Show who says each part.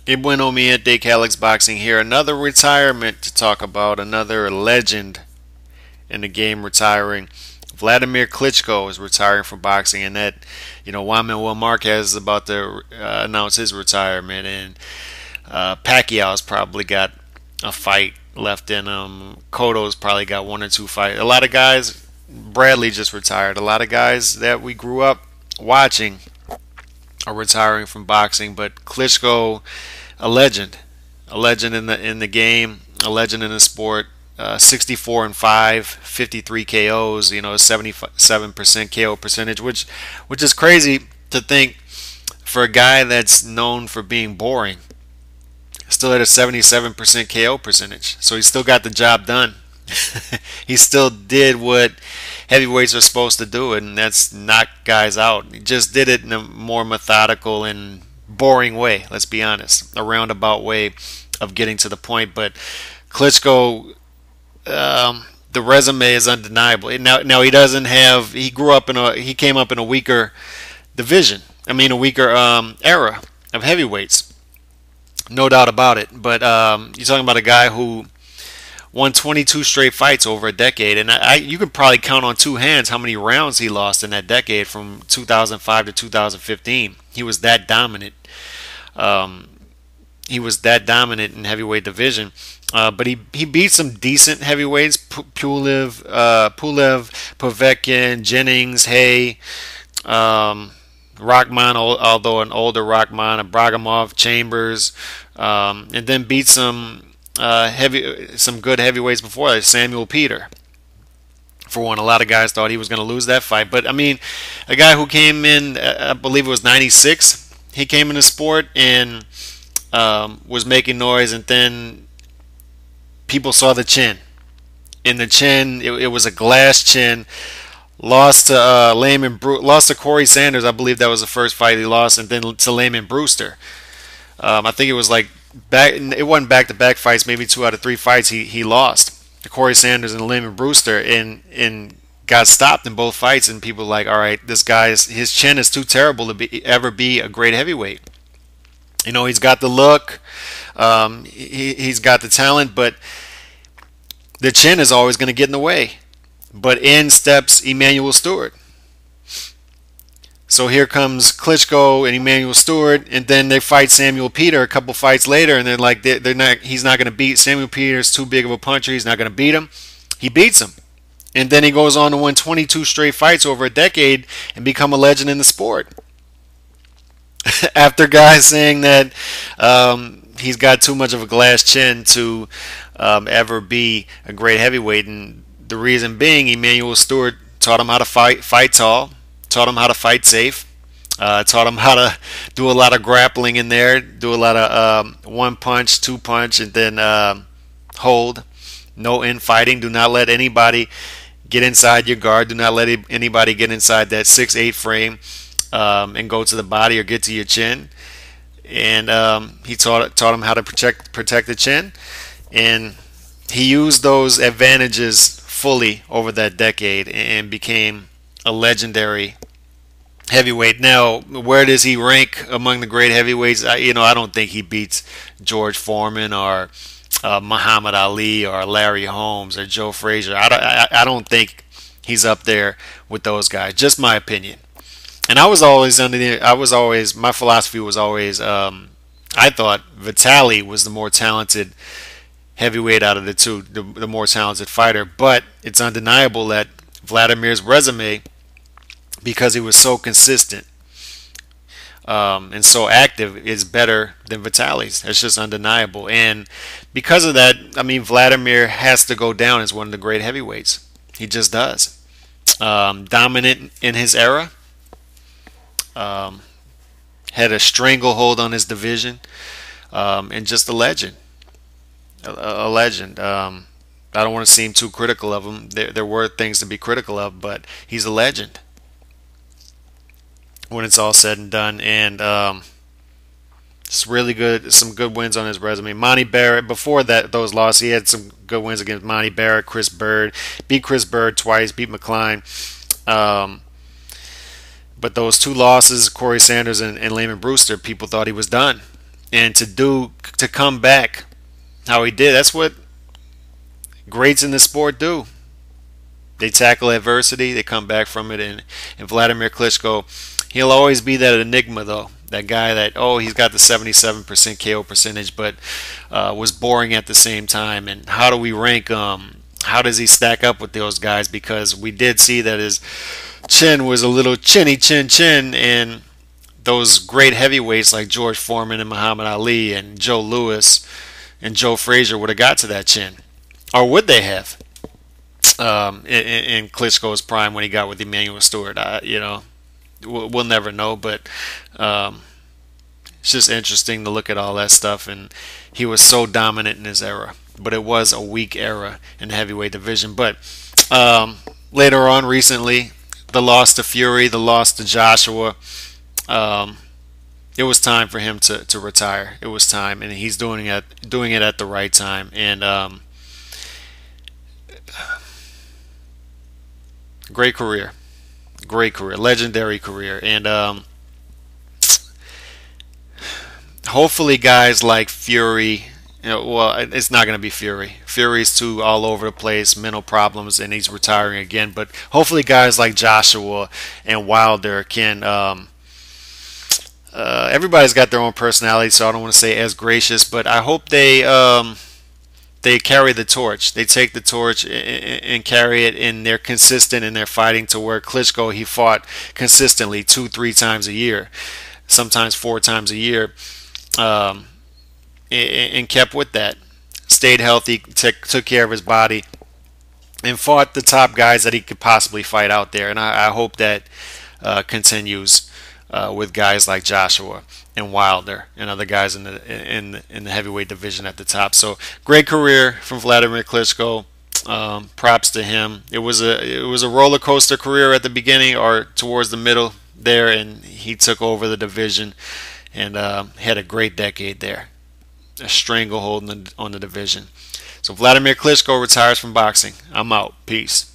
Speaker 1: Que bueno, mi gente, Calix Boxing here. Another retirement to talk about. Another legend in the game retiring. Wladimir Klitschko is retiring from boxing, and Juan Manuel Marquez is about to announce his retirement, and Pacquiao's probably got a fight left in him. Cotto's probably got one or two fights. A lot of guys. Bradley just retired. A lot of guys that we grew up watching are retiring from boxing, but Klitschko, a legend in the game, a legend in the sport. 64 and 5, 53 KOs. 77% KO percentage, which is crazy to think for a guy that's known for being boring. Still at a 77% KO percentage, so he still got the job done. He still did what heavyweights are supposed to do, and that's knock guys out. He just did it in a more methodical and boring way. Let's be honest, a roundabout way of getting to the point. But Klitschko, the resume is undeniable. Now he doesn't have. He came up in a weaker division. I mean, a weaker era of heavyweights, no doubt about it. But you're talking about a guy who won 22 straight fights over a decade, and you could probably count on two hands how many rounds he lost in that decade from 2005 to 2015. He was that dominant. Um, he was that dominant in heavyweight division. But he beat some decent heavyweights: Pulev, Povetkin, Jennings, Hay, Rockman, although an older Rockman, Bragimov, Chambers, and then beat some good heavyweights before that. Samuel Peter, for one. A lot of guys thought he was going to lose that fight, but I mean, a guy who came in, I believe it was '96. He came in the sport and was making noise, and then people saw the chin. In the chin, it was a glass chin. Lost to lost to Corey Sanders. I believe that was the first fight he lost, and then to Layman Brewster. I think it was like back. It wasn't back-to-back fights. Maybe 2 out of 3 fights he lost to Corey Sanders and Layman Brewster, and got stopped in both fights. And people were like, all right, his chin is too terrible to ever be a great heavyweight. He's got the look, he's got the talent, but the chin is always going to get in the way. But in steps Emmanuel Stewart. So here comes Klitschko and Emmanuel Stewart, and then they fight Samuel Peter a couple fights later, and they're like, he's not going to beat Samuel Peter's too big of a puncher. He's not going to beat him. He beats him, and then he goes on to win 22 straight fights over a decade and become a legend in the sport. After guys saying that he's got too much of a glass chin to ever be a great heavyweight, and the reason being, Emmanuel Stewart taught him how to fight tall, taught him how to fight safe, taught him how to do a lot of grappling in there, do a lot of one punch, two punch, and then hold. No infighting. Do not let anybody get inside your guard. Do not let anybody get inside that 6'8" frame and go to the body or get to your chin. And he taught him how to protect the chin, and he used those advantages fully over that decade and became a legendary heavyweight. Now, where does he rank among the great heavyweights? I don't think he beats George Foreman or Muhammad Ali or Larry Holmes or Joe Frazier. I don't think he's up there with those guys. Just my opinion. And I was always my philosophy was always, I thought Vitali was the more talented heavyweight out of the two, the more talented fighter. But it's undeniable that Vladimir's resume, because he was so consistent and so active, is better than Vitali's. That's just undeniable. And because of that, I mean, Wladimir has to go down as one of the great heavyweights. He just does. Dominant in his era. Had a stranglehold on his division, and just a legend. A legend. I don't want to seem too critical of him. There were things to be critical of, but he's a legend when it's all said and done. And it's really good. Some good wins on his resume. Monty Barrett. Before those losses, he had some good wins against Monty Barrett, Chris Bird. Beat Chris Bird twice. Beat McCline. But those two losses, Corey Sanders and Layman Brewster, people thought he was done. and to come back how he did. That's what greats in the sport do. They tackle adversity, they come back from it, and Wladimir Klitschko, he'll always be that enigma though. That guy that, oh, he's got the 77% KO percentage, but was boring at the same time. And how do we rank how does he stack up with those guys? Because we did see that his chin was a little chin, and those great heavyweights like George Foreman and Muhammad Ali and Joe Louis and Joe Frazier would have got to that chin. Or would they have? In Klitschko's prime when he got with Emmanuel Stewart. We'll never know, but it's just interesting to look at all that stuff. And he was so dominant in his era, but it was a weak era in the heavyweight division. But later on, recently, the loss to Fury, the loss to Joshua, it was time for him to retire. It was time, and he's doing it at the right time. And great career, legendary career, and hopefully guys like Fury. Well, it's not going to be Fury. Fury's too all over the place, mental problems, and he's retiring again. But hopefully guys like Joshua and Wilder can. Everybody's got their own personality, so I don't want to say as gracious, but I hope they carry the torch. They take the torch and carry it, and they're consistent in their fighting to where Klitschko, he fought consistently 2-3 times a year, sometimes 4 times a year, and kept with that. Stayed healthy, took care of his body, and fought the top guys that he could possibly fight out there. And I hope that continues with guys like Joshua and Wilder and other guys in the heavyweight division at the top. So great career from Wladimir Klitschko. Props to him. It was a roller coaster career at the beginning or towards the middle there, and he took over the division and had a great decade there. A stranglehold on the division. So Wladimir Klitschko retires from boxing. I'm out. Peace.